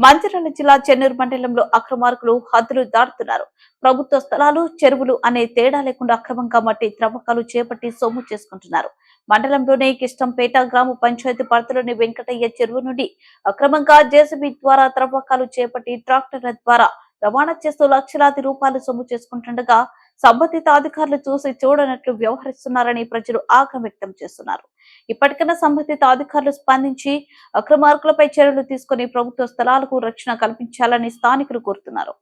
మంచిర్యాల జిల్లా చెన్నూరు మండలంలో అక్రమార్కులు హద్దులు దాటుతున్నారు. ప్రభుత్వ స్థలాలు, చెరువులు అనే తేడా లేకుండా అక్రమంగా మట్టి త్రవ్వకాలు చేపట్టి సొమ్ము చేసుకుంటున్నారు. మండలంలోని కిష్టంపేట గ్రామ పంచాయతీ పరిధిలోని వెంకటయ్య చెరువు నుండి అక్రమంగా జేసీబీ ద్వారా త్రవ్వకాలు చేపట్టి ట్రాక్టర్ల ద్వారా రవాణా చేస్తూ లక్షలాది రూపాయలు సొమ్ము చేసుకుంటుండగా సంబంధిత అధికారులు చూసి చూడనట్లు వ్యవహరిస్తున్నారని ప్రజలు ఆగ్రహం వ్యక్తం చేస్తున్నారు. ఇప్పటికైనా సంబంధిత అధికారులు స్పందించి అక్రమార్కులపై చర్యలు తీసుకుని ప్రభుత్వ స్థలాలకు రక్షణ కల్పించాలని స్థానికులు కోరుతున్నారు.